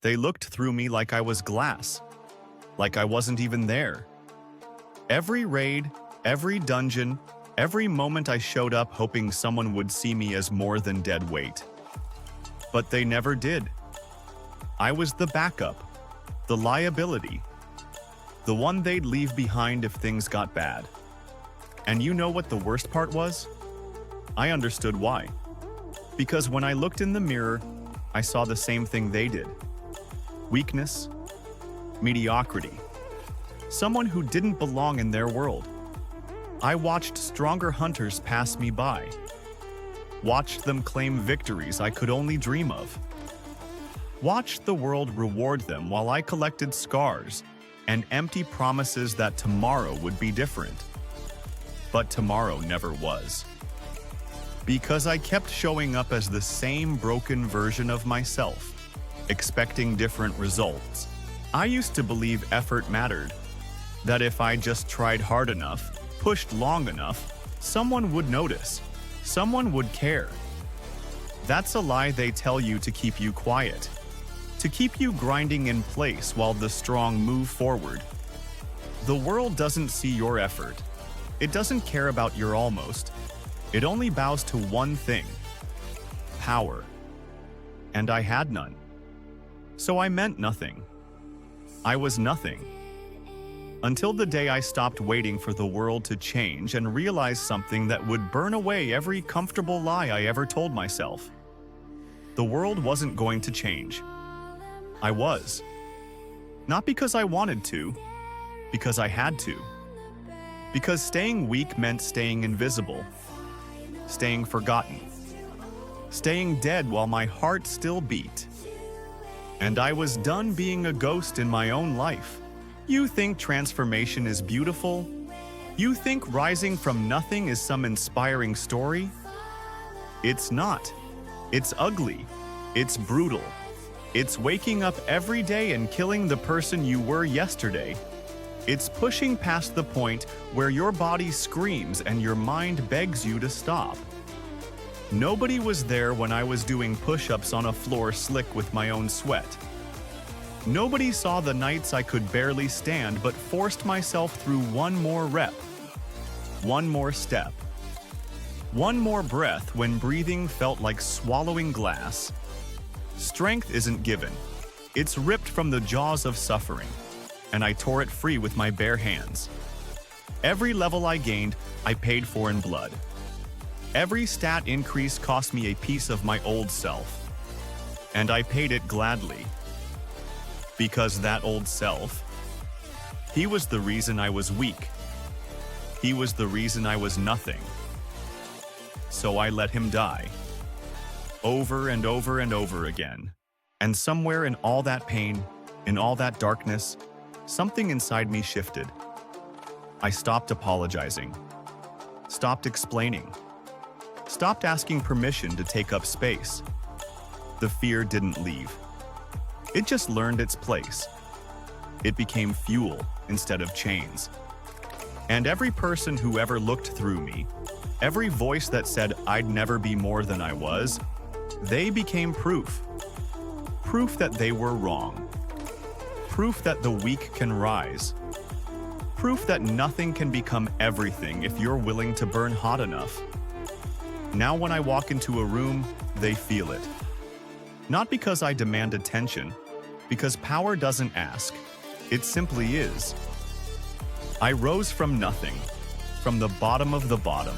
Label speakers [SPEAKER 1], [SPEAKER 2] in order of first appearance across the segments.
[SPEAKER 1] They looked through me like I was glass, like I wasn't even there. Every raid, every dungeon, every moment I showed up hoping someone would see me as more than dead weight. But they never did. I was the backup, the liability, the one they'd leave behind if things got bad. And you know what the worst part was? I understood why. Because when I looked in the mirror, I saw the same thing they did. Weakness, mediocrity, someone who didn't belong in their world. I watched stronger hunters pass me by, watched them claim victories I could only dream of, watched the world reward them while I collected scars and empty promises that tomorrow would be different. But tomorrow never was. Because I kept showing up as the same broken version of myself, expecting different results. I used to believe effort mattered, that if I just tried hard enough, pushed long enough, someone would notice, someone would care. That's a lie they tell you to keep you quiet, to keep you grinding in place while the strong move forward. The world doesn't see your effort. It doesn't care about your almost. It only bows to one thing: power. And I had none. So I meant nothing. I was nothing. Until the day I stopped waiting for the world to change and realized something that would burn away every comfortable lie I ever told myself. The world wasn't going to change. I was. Not because I wanted to, because I had to. Because staying weak meant staying invisible, staying forgotten, staying dead while my heart still beat. And I was done being a ghost in my own life. You think transformation is beautiful? You think rising from nothing is some inspiring story? It's not. It's ugly. It's brutal. It's waking up every day and killing the person you were yesterday. It's pushing past the point where your body screams and your mind begs you to stop. Nobody was there when I was doing push-ups on a floor slick with my own sweat. Nobody saw the nights I could barely stand but forced myself through one more rep, one more step, one more breath when breathing felt like swallowing glass. Strength isn't given. It's ripped from the jaws of suffering, and I tore it free with my bare hands. Every level I gained, I paid for in blood. Every stat increase cost me a piece of my old self, and I paid it gladly. Because that old self, he was the reason I was weak. He was the reason I was nothing. So I let him die. Over and over and over again. And somewhere in all that pain, in all that darkness, something inside me shifted. I stopped apologizing, stopped explaining, stopped asking permission to take up space. The fear didn't leave. It just learned its place. It became fuel instead of chains. And every person who ever looked through me, every voice that said I'd never be more than I was, they became proof. Proof that they were wrong. Proof that the weak can rise. Proof that nothing can become everything if you're willing to burn hot enough. Now when I walk into a room, they feel it. Not because I demand attention, because power doesn't ask. It simply is. I rose from nothing, from the bottom of the bottom,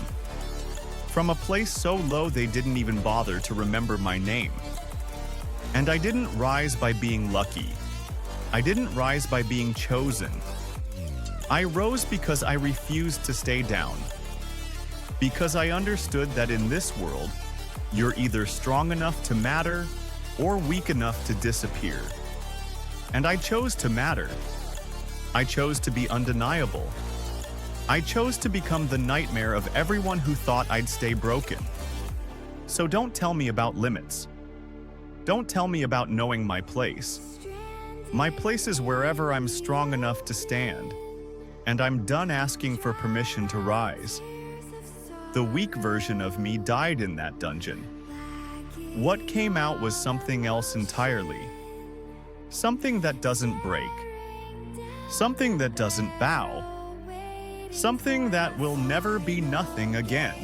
[SPEAKER 1] from a place so low they didn't even bother to remember my name. And I didn't rise by being lucky. I didn't rise by being chosen. I rose because I refused to stay down. Because I understood that in this world, you're either strong enough to matter or weak enough to disappear. And I chose to matter. I chose to be undeniable. I chose to become the nightmare of everyone who thought I'd stay broken. So don't tell me about limits. Don't tell me about knowing my place. My place is wherever I'm strong enough to stand, and I'm done asking for permission to rise. The weak version of me died in that dungeon. What came out was something else entirely. Something that doesn't break. Something that doesn't bow. Something that will never be nothing again.